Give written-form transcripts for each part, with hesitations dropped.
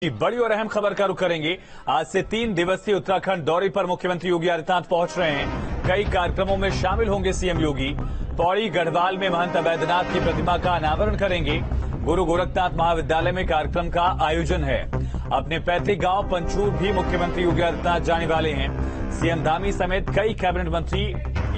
बड़ी और अहम खबर का रुख करेंगे। आज से 3 दिवसीय उत्तराखंड दौरे पर मुख्यमंत्री योगी आदित्यनाथ पहुंच रहे हैं। कई कार्यक्रमों में शामिल होंगे सीएम योगी। पौड़ी गढ़वाल में महंत अवैधनाथ की प्रतिमा का अनावरण करेंगे। गुरु गोरखनाथ महाविद्यालय में कार्यक्रम का आयोजन है। अपने पैतृक गांव पंचूर भी मुख्यमंत्री योगी आदित्यनाथ जाने वाले हैं। सीएम धामी समेत कई कैबिनेट मंत्री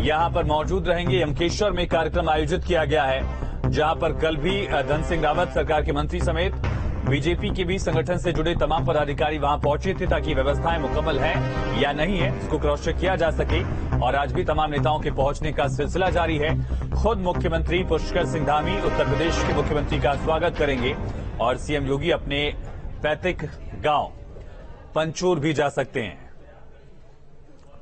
यहां पर मौजूद रहेंगे। यमकेश्वर में कार्यक्रम आयोजित किया गया है, जहां पर कल भी धन सिंह रावत सरकार के मंत्री समेत बीजेपी के भी संगठन से जुड़े तमाम पदाधिकारी वहां पहुंचे थे, ताकि व्यवस्थाएं मुकम्मल हैं या नहीं है इसको क्रॉस चेक किया जा सके। और आज भी तमाम नेताओं के पहुंचने का सिलसिला जारी है। खुद मुख्यमंत्री पुष्कर सिंह धामी उत्तर प्रदेश के मुख्यमंत्री का स्वागत करेंगे और सीएम योगी अपने पैतृक गांव पंचूर भी जा सकते हैं।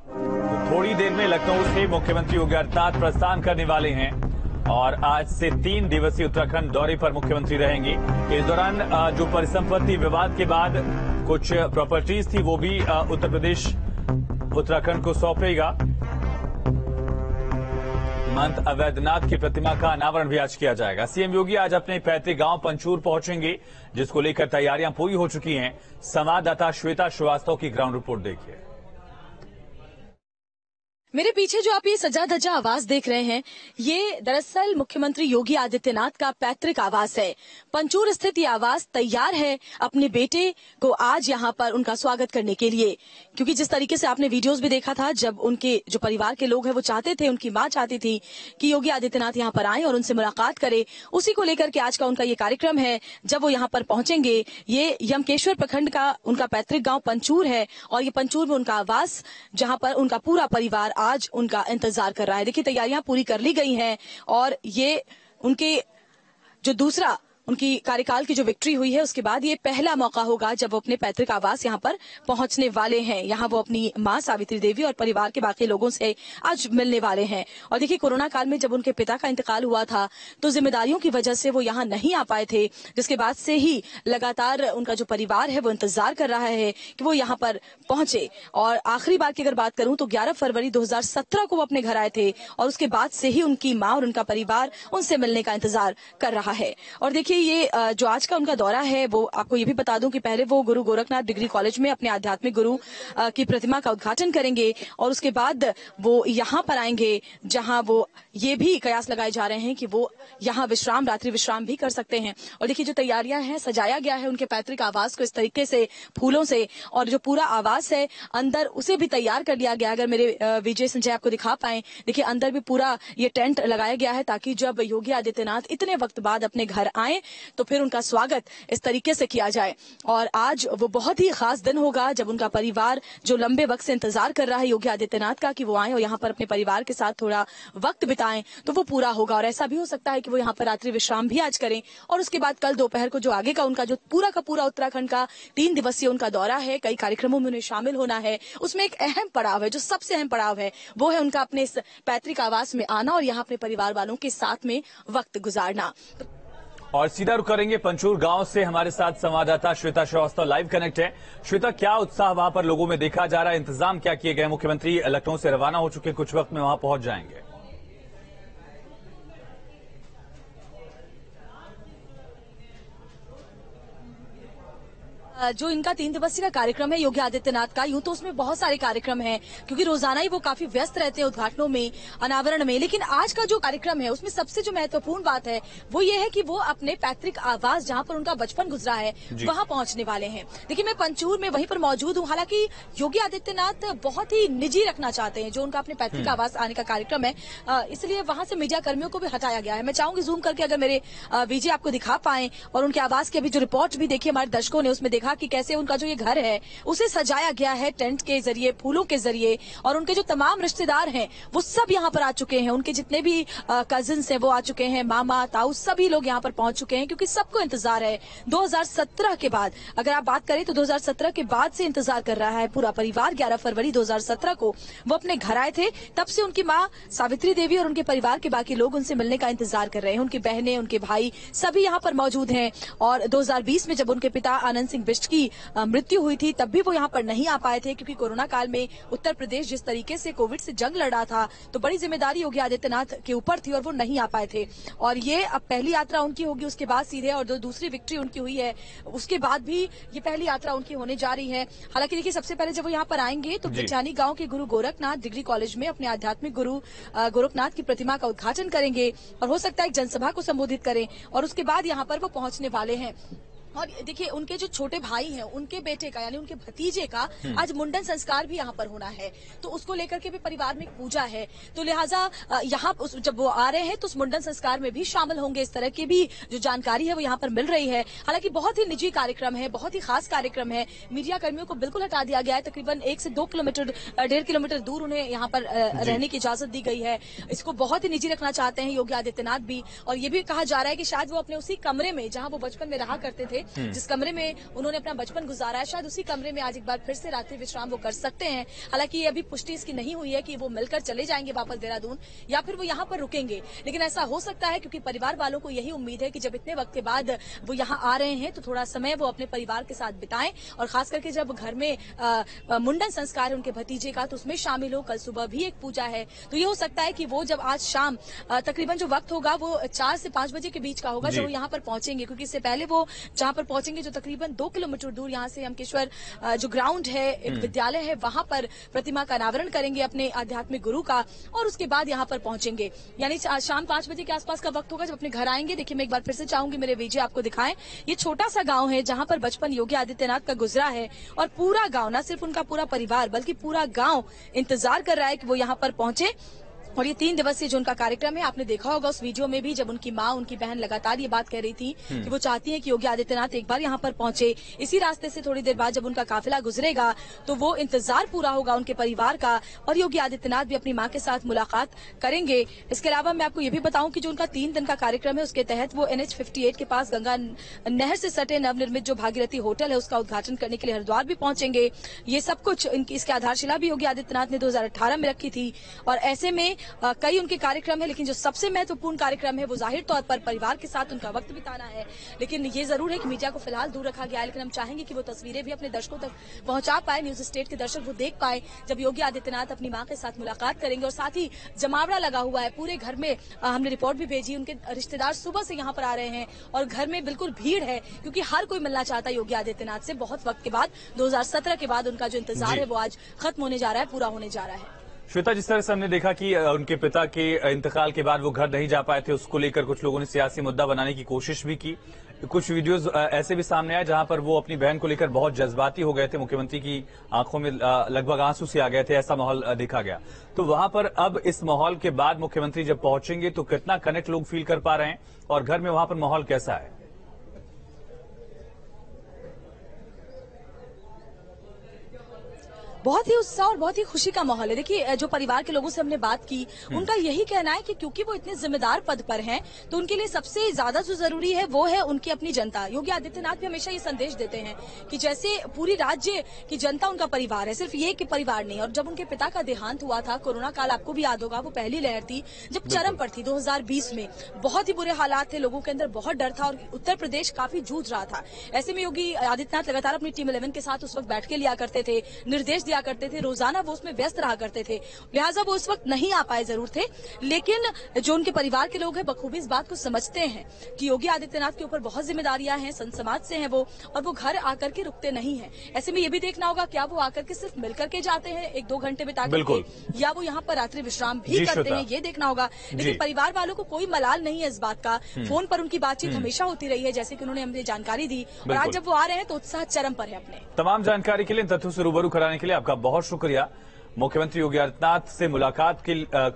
तो थोड़ी देर में लखनऊ से मुख्यमंत्री योगी आदित्यनाथ प्रस्थान करने वाले हैं और आज से 3 दिवसीय उत्तराखंड दौरे पर मुख्यमंत्री रहेंगे। इस दौरान जो परिसंपत्ति विवाद के बाद कुछ प्रॉपर्टीज थी वो भी उत्तर प्रदेश उत्तराखंड को सौंपेगा। महंत अवैधनाथ की प्रतिमा का अनावरण भी आज किया जाएगा। सीएम योगी आज अपने पैतृक गांव पंचूर पहुंचेंगे, जिसको लेकर तैयारियां पूरी हो चुकी हैं। संवाददाता श्वेता श्रीवास्तव की ग्राउंड रिपोर्ट देखिए। मेरे पीछे जो आप ये सजा धजा आवास देख रहे हैं, ये दरअसल मुख्यमंत्री योगी आदित्यनाथ का पैतृक आवास है। पंचूर स्थित ये आवास तैयार है अपने बेटे को आज यहाँ पर उनका स्वागत करने के लिए, क्योंकि जिस तरीके से आपने वीडियोस भी देखा था, जब उनके जो परिवार के लोग हैं वो चाहते थे, उनकी मां चाहती थी कि योगी आदित्यनाथ यहाँ पर आए और उनसे मुलाकात करे, उसी को लेकर के आज का उनका ये कार्यक्रम है। जब वो यहाँ पर पहुंचेंगे, ये यमकेश्वर प्रखंड का उनका पैतृक गाँव पंचूर है और ये पंचूर में उनका आवास, जहाँ पर उनका पूरा परिवार आज उनका इंतजार कर रहा है। देखिए, तैयारियां पूरी कर ली गई हैं और ये उनके जो दूसरा उनकी कार्यकाल की जो विक्ट्री हुई है, उसके बाद ये पहला मौका होगा जब वो अपने पैतृक आवास यहाँ पर पहुंचने वाले हैं। यहाँ वो अपनी मां सावित्री देवी और परिवार के बाकी लोगों से आज मिलने वाले हैं। और देखिए, कोरोना काल में जब उनके पिता का इंतकाल हुआ था तो जिम्मेदारियों की वजह से वो यहाँ नहीं आ पाए थे, जिसके बाद से ही लगातार उनका जो परिवार है वो इंतजार कर रहा है कि वो यहाँ पर पहुंचे। और आखिरी बार की अगर बात करूं तो 11 फरवरी 2017 को वो अपने घर आए थे और उसके बाद से ही उनकी मां और उनका परिवार उनसे मिलने का इंतजार कर रहा है। और देखिए, ये जो आज का उनका दौरा है, वो आपको ये भी बता दूं कि पहले वो गुरु गोरखनाथ डिग्री कॉलेज में अपने आध्यात्मिक गुरु की प्रतिमा का उद्घाटन करेंगे और उसके बाद वो यहाँ पर आएंगे, जहां वो ये भी कयास लगाए जा रहे हैं कि वो यहाँ रात्रि विश्राम भी कर सकते हैं। और देखिए, जो तैयारियां हैं, सजाया गया है उनके पैतृक आवास को इस तरीके से फूलों से, और जो पूरा आवास है अंदर उसे भी तैयार कर लिया गया। अगर मेरे विजय संजय आपको दिखा पाए, देखिए अंदर भी पूरा ये टेंट लगाया गया है, ताकि जब योगी आदित्यनाथ इतने वक्त बाद अपने घर आए तो फिर उनका स्वागत इस तरीके से किया जाए। और आज वो बहुत ही खास दिन होगा जब उनका परिवार, जो लंबे वक्त से इंतजार कर रहा है योगी आदित्यनाथ का कि वो आए और यहाँ पर अपने परिवार के साथ थोड़ा वक्त बिताएं, तो वो पूरा होगा। और ऐसा भी हो सकता है कि वो यहाँ पर रात्रि विश्राम भी आज करें और उसके बाद कल दोपहर को जो आगे का उनका जो पूरा का पूरा उत्तराखंड का 3 दिवसीय उनका दौरा है, कई कार्यक्रमों में उन्हें शामिल होना है। उसमें एक अहम पड़ाव है, जो सबसे अहम पड़ाव है, वो है उनका अपने इस पैतृक आवास में आना और यहाँ अपने परिवार वालों के साथ में वक्त गुजारना। और सीधा रुक करेंगे पंचूर गांव से। हमारे साथ संवाददाता श्वेता श्रीवास्तव लाइव कनेक्ट है। श्वेता, क्या उत्साह वहां पर लोगों में देखा जा रहा है? इंतजाम क्या किए गए? मुख्यमंत्री लखनऊ से रवाना हो चुके, कुछ वक्त में वहां पहुंच जाएंगे। जो इनका 3 दिवसीय का कार्यक्रम है योगी आदित्यनाथ का, यूं तो उसमें बहुत सारे कार्यक्रम हैं, क्योंकि रोजाना ही वो काफी व्यस्त रहते हैं उद्घाटनों में, अनावरण में। लेकिन आज का जो कार्यक्रम है उसमें सबसे जो महत्वपूर्ण बात है वो ये है कि वो अपने पैतृक आवास, जहां पर उनका बचपन गुजरा है, वहां पहुंचने वाले हैं। देखिए, मैं पंचूर में वहीं पर मौजूद हूँ। हालांकि योगी आदित्यनाथ बहुत ही निजी रखना चाहते हैं जो उनका अपने पैतृक आवास आने का कार्यक्रम है, इसलिए वहां से मीडिया कर्मियों को भी हटाया गया है। मैं चाहूंगी जूम करके अगर मेरे विजय आपको दिखा पाए, और उनके आवास की अभी जो रिपोर्ट भी देखी हमारे दर्शकों ने, उसमें देखा कि कैसे उनका जो ये घर है उसे सजाया गया है टेंट के जरिए, फूलों के जरिए, और उनके जो तमाम रिश्तेदार हैं वो सब यहाँ पर आ चुके हैं। उनके जितने भी कजिन्स हैं वो आ चुके हैं, मामा ताऊ सभी लोग यहाँ पर पहुंच चुके हैं, क्योंकि सबको इंतजार है। 2017 के बाद अगर आप बात करें तो 2017 के बाद से इंतजार कर रहा है पूरा परिवार। 11 फरवरी 2017 को वो अपने घर आए थे, तब से उनकी माँ सावित्री देवी और उनके परिवार के बाकी लोग उनसे मिलने का इंतजार कर रहे हैं। उनकी बहनें, उनके भाई सभी यहाँ पर मौजूद हैं। और 2020 में जब उनके पिता आनंद सिंह वरिष्ठ की मृत्यु हुई थी, तब भी वो यहाँ पर नहीं आ पाए थे क्योंकि कोरोना काल में उत्तर प्रदेश जिस तरीके से कोविड से जंग लड़ा था तो बड़ी जिम्मेदारी योगी आदित्यनाथ के ऊपर थी और वो नहीं आ पाए थे। और ये अब पहली यात्रा उनकी होगी, उसके बाद सीधे और दूसरी विक्ट्री उनकी हुई है, उसके बाद भी ये पहली यात्रा उनकी होने जा रही है। हालांकि देखिए, सबसे पहले जब वो यहाँ पर आएंगे तो बिछानी गांव के गुरु गोरखनाथ डिग्री कॉलेज में अपने आध्यात्मिक गुरु गोरखनाथ की प्रतिमा का उद्घाटन करेंगे और हो सकता है एक जनसभा को संबोधित करें और उसके बाद यहाँ पर वो पहुंचने वाले हैं। और देखिए, उनके जो छोटे भाई हैं, उनके बेटे का यानी उनके भतीजे का आज मुंडन संस्कार भी यहाँ पर होना है, तो उसको लेकर के भी परिवार में एक पूजा है, तो लिहाजा यहाँ जब वो आ रहे हैं तो उस मुंडन संस्कार में भी शामिल होंगे। इस तरह की भी जो जानकारी है वो यहाँ पर मिल रही है। हालांकि बहुत ही निजी कार्यक्रम है, बहुत ही खास कार्यक्रम है, मीडिया कर्मियों को बिल्कुल हटा दिया गया है। तकरीबन 1 से 2 किलोमीटर 1.5 किलोमीटर दूर उन्हें यहाँ पर रहने की इजाजत दी गई है। इसको बहुत ही निजी रखना चाहते हैं योगी आदित्यनाथ भी, और ये भी कहा जा रहा है कि शायद वो अपने उसी कमरे में जहाँ वो बचपन में रहा करते थे, जिस कमरे में उन्होंने अपना बचपन गुजारा है, शायद उसी कमरे में आज एक बार फिर से रात्रि विश्राम वो कर सकते हैं। हालांकि ये अभी पुष्टि इसकी नहीं हुई है कि वो मिलकर चले जाएंगे वापस देहरादून या फिर वो यहाँ पर रुकेंगे, लेकिन ऐसा हो सकता है क्योंकि परिवार वालों को यही उम्मीद है कि जब इतने वक्त के बाद वो यहाँ आ रहे हैं तो थोड़ा समय वो अपने परिवार के साथ बिताएं, और खास करके जब घर में मुंडन संस्कार है उनके भतीजे का तो उसमें शामिल हो। कल सुबह भी एक पूजा है, तो ये हो सकता है कि वो जब आज शाम तकरीबन जो वक्त होगा वो 4 से 5 बजे के बीच का होगा जब वो यहाँ पर पहुंचेंगे, क्योंकि इससे पहले वो जहाँ पर पहुंचेंगे जो तकरीबन 2 किलोमीटर दूर यहाँ से यमकेश्वर जो ग्राउंड है, एक विद्यालय है, वहां पर प्रतिमा का अनावरण करेंगे अपने आध्यात्मिक गुरु का, और उसके बाद यहाँ पर पहुंचेंगे। यानी शाम 5 बजे के आसपास का वक्त होगा जब अपने घर आएंगे। देखिए, मैं एक बार फिर से चाहूंगी मेरे विजय आपको दिखाएं, ये छोटा सा गांव है जहां पर बचपन योगी आदित्यनाथ का गुजरा है, और पूरा गांव, न सिर्फ उनका पूरा परिवार बल्कि पूरा गांव इंतजार कर रहा है कि वो यहाँ पर पहुंचे। और ये 3 दिवसीय जो उनका कार्यक्रम है, आपने देखा होगा उस वीडियो में भी जब उनकी माँ, उनकी बहन लगातार ये बात कह रही थी कि वो चाहती है कि योगी आदित्यनाथ एक बार यहाँ पर पहुंचे। इसी रास्ते से थोड़ी देर बाद जब उनका काफिला गुजरेगा तो वो इंतजार पूरा होगा उनके परिवार का, और योगी आदित्यनाथ भी अपनी माँ के साथ मुलाकात करेंगे। इसके अलावा मैं आपको ये भी बताऊं कि जो उनका 3 दिन का कार्यक्रम है उसके तहत वो NH 58 के पास गंगा नहर से सटे नवनिर्मित जो भागीरथी होटल है उसका उद्घाटन करने के लिए हरिद्वार भी पहुंचेंगे। ये सब कुछ इसकी आधारशिला भी योगी आदित्यनाथ ने 2018 में रखी थी, और ऐसे में कई उनके कार्यक्रम है, लेकिन जो सबसे महत्वपूर्ण कार्यक्रम है वो जाहिर तौर पर परिवार के साथ उनका वक्त बिताना है। लेकिन ये जरूर है कि मीडिया को फिलहाल दूर रखा गया है, लेकिन हम चाहेंगे कि वो तस्वीरें भी अपने दर्शकों तक पहुंचा पाए, न्यूज स्टेट के दर्शक वो देख पाए जब योगी आदित्यनाथ अपनी मां के साथ मुलाकात करेंगे। और साथ ही जमावड़ा लगा हुआ है पूरे घर में, हमने रिपोर्ट भी भेजी, उनके रिश्तेदार सुबह से यहाँ पर आ रहे हैं और घर में बिल्कुल भीड़ है क्योंकि हर कोई मिलना चाहता है योगी आदित्यनाथ से। बहुत वक्त के बाद 2017 के बाद उनका जो इंतजार है वो आज खत्म होने जा रहा है, पूरा होने जा रहा है। श्वेता, जिस तरह से हमने देखा कि उनके पिता के इंतकाल के बाद वो घर नहीं जा पाए थे, उसको लेकर कुछ लोगों ने सियासी मुद्दा बनाने की कोशिश भी की। कुछ वीडियोस ऐसे भी सामने आए जहां पर वो अपनी बहन को लेकर बहुत जज्बाती हो गए थे, मुख्यमंत्री की आंखों में लगभग आंसू से आ गए थे, ऐसा माहौल देखा गया। तो वहां पर अब इस माहौल के बाद मुख्यमंत्री जब पहुंचेंगे तो कितना कनेक्ट लोग फील कर पा रहे हैं, और घर में वहां पर माहौल कैसा है? बहुत ही उत्साह और बहुत ही खुशी का माहौल है। देखिए, जो परिवार के लोगों से हमने बात की उनका यही कहना है कि क्योंकि वो इतने जिम्मेदार पद पर हैं तो उनके लिए सबसे ज्यादा जो जरूरी है वो है उनकी अपनी जनता। योगी आदित्यनाथ भी हमेशा ये संदेश देते हैं कि जैसे पूरी राज्य की जनता उनका परिवार है, सिर्फ ये कि परिवार नहीं। और जब उनके पिता का देहांत हुआ था, कोरोना काल आपको भी याद होगा, वो पहली लहर थी जब चरम पर थी 2020 में, बहुत ही बुरे हालात थे, लोगों के अंदर बहुत डर था और उत्तर प्रदेश काफी जूझ रहा था। ऐसे में योगी आदित्यनाथ लगातार अपनी टीम 11 के साथ उस वक्त बैठ के लिया करते थे, निर्देश दिया करते थे, रोजाना वो उसमें व्यस्त रहा करते थे, लिहाजा वो उस वक्त नहीं आ पाए जरूर थे। लेकिन जो उनके परिवार के लोग हैं बखूबी इस बात को समझते हैं कि योगी आदित्यनाथ के ऊपर बहुत जिम्मेदारियां हैं, संत समाज से हैं वो, और वो घर आकर के रुकते नहीं हैं। ऐसे में ये भी देखना होगा क्या वो आकर के सिर्फ मिलकर के जाते हैं 1-2 घंटे बिता करके, या वो यहाँ पर रात्रि विश्राम भी करते हैं, ये देखना होगा। लेकिन परिवार वालों को कोई मलाल नहीं है इस बात का। फोन पर उनकी बातचीत हमेशा होती रही है, जैसे कि उन्होंने हमें जानकारी दी, और आज जब वो आ रहे हैं तो उत्साह चरम पर है। अपने तमाम जानकारी के लिए, तथ्यों से रूबरू कराने के लिए आपका बहुत शुक्रिया। मुख्यमंत्री योगी आदित्यनाथ से मुलाकात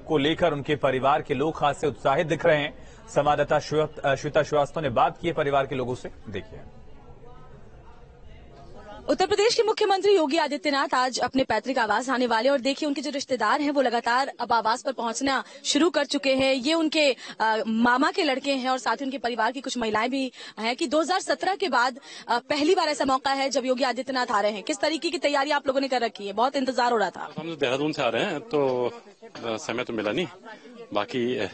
को लेकर उनके परिवार के लोग खास से उत्साहित दिख रहे हैं। संवाददाता श्वेता श्रीवास्तव ने बात की है परिवार के लोगों से, देखिए। उत्तर प्रदेश के मुख्यमंत्री योगी आदित्यनाथ आज अपने पैतृक आवास आने वाले, और देखिए उनके जो रिश्तेदार हैं वो लगातार अब आवास पर पहुंचना शुरू कर चुके हैं। ये उनके मामा के लड़के हैं और साथ ही उनके परिवार की कुछ महिलाएं भी हैं कि 2017 के बाद पहली बार ऐसा मौका है जब योगी आदित्यनाथ आ रहे हैं। किस तरीके की तैयारी आप लोगों ने कर रखी है? बहुत इंतजार हो रहा था। हम तो देहरादून से आ रहे हैं तो समय तो मिला नहीं, बाकी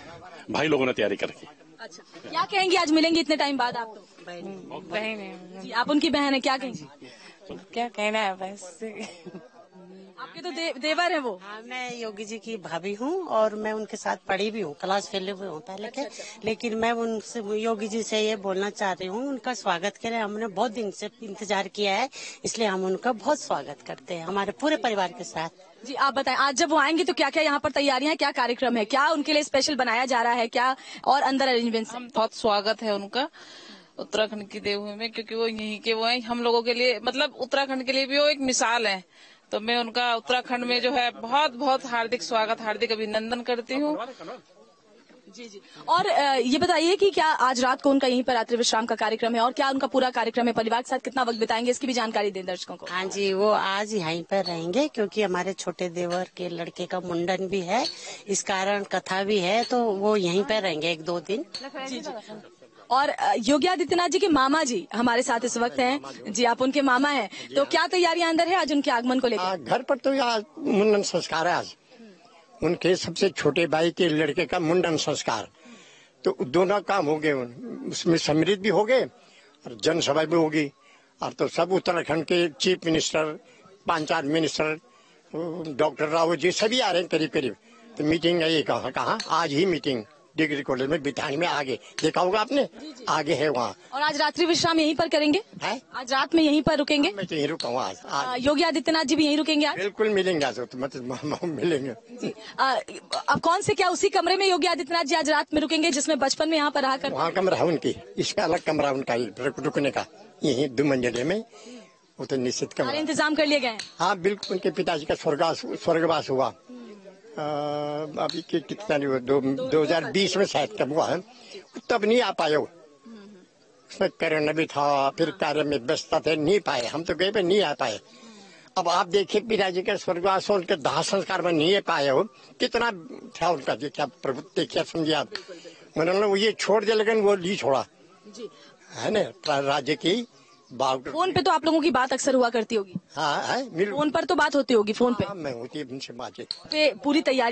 भाई लोगों ने तैयारी कर रखी। अच्छा, क्या कहेंगे आज मिलेंगे इतने टाइम बाद आप? तो बहन है। जी, आप उनकी बहन है, क्या कहेंगी? क्या कहना है बस। आपके तो देवर है वो। हाँ, मैं योगी जी की भाभी हूँ और मैं उनके साथ पढ़ी भी हूँ, क्लास फेलो भी हूँ पहले के। लेकिन मैं उनसे योगी जी से ये बोलना चाह रही हूँ, उनका स्वागत के लिए हमने बहुत दिन से इंतजार किया है, इसलिए हम उनका बहुत स्वागत करते हैं हमारे पूरे परिवार के साथ। जी, आप बताएं, आज जब वो आएंगे तो क्या क्या यहाँ पर तैयारियां, क्या कार्यक्रम है, क्या उनके लिए स्पेशल बनाया जा रहा है, क्या और अंदर अरेंजमेंट्स? हम बहुत स्वागत है उनका उत्तराखंड की देवभूमि में, क्योंकि वो यहीं के वो हैं। हम लोगों के लिए मतलब उत्तराखंड के लिए भी वो एक मिसाल है। तो मैं उनका उत्तराखंड में जो है बहुत बहुत हार्दिक स्वागत, हार्दिक अभिनंदन करती हूँ। जी जी। और ये बताइए कि क्या आज रात को उनका यहीं पर रात्रि विश्राम का कार्यक्रम है और क्या उनका पूरा कार्यक्रम है, परिवार के साथ कितना वक्त बिताएंगे, इसकी भी जानकारी दें दर्शकों को। हाँ जी, वो आज यहीं पर रहेंगे क्योंकि हमारे छोटे देवर के लड़के का मुंडन भी है, इस कारण कथा भी है, तो वो यहीं पर रहेंगे 1-2 दिन। जी जी। और योगी आदित्यनाथ जी के मामा जी हमारे साथ इस वक्त हैं। जी, आप उनके मामा हैं, तो क्या तैयारियां अंदर है आज उनके आगमन को लेकर? घर पर तो आज मुंडन संस्कार है। आज उनके सबसे छोटे भाई के लड़के का मुंडन संस्कार, तो दोनों काम हो गए। उसमें सम्मिलित भी हो गए और जनसभा भी होगी। और तो सब उत्तराखंड के chief minister, 5-4 minister, doctor Rao ji सभी आ रहे हैं करीब करीब। तो मीटिंग है, ये कहाँ आज ही मीटिंग डिग्री कॉलेज में बिठानी में आगे देखा होगा आपने, आगे है वहाँ। और आज रात्रि विश्राम यहीं पर करेंगे? है? आज रात में यहीं पर रुकेंगे? मैं तो यहीं रुका हूँ आज। योगी आदित्यनाथ जी भी यहीं रुकेंगे आज? बिल्कुल मिलेंगे आज, तो मतलब मिलेंगे। अब कौन से, क्या उसी कमरे में योगी आदित्यनाथ जी आज रात में रुकेंगे जिसमें बचपन में यहाँ पर रहा कर? वहाँ कमरा है उनकी, इसका अलग कमरा उनका रुकने का, यही 2 मंजिले में, वो तो निश्चित कमरा। सारे इंतजाम कर लिए गए हैं? हाँ बिल्कुल, उनके पिताजी का स्वर्गवास हुआ अभी कितना 2020 में शायद कब हुआ है, तब नहीं आ पाए। उसमें कोरोना भी था, फिर कार्य में व्यस्त थे, नहीं पाए। हम तो गए पे नहीं आ पाए। अब आप देखिए पिताजी का स्वर्गवास, उनके दाह संस्कार में नहीं पाए हो, कितना था उनका, क्या प्रभु देखिए, समझिए आप। उन्होंने वो ये छोड़ दिया, लेकिन वो नहीं छोड़ा है ना राज्य की बात। फोन पे तो आप लोगों की बात अक्सर हुआ करती होगी? हाँ, फोन पर तो बात होती होगी, फोन पे? मैं होती है उनसे बातचीत। पूरी तैयारी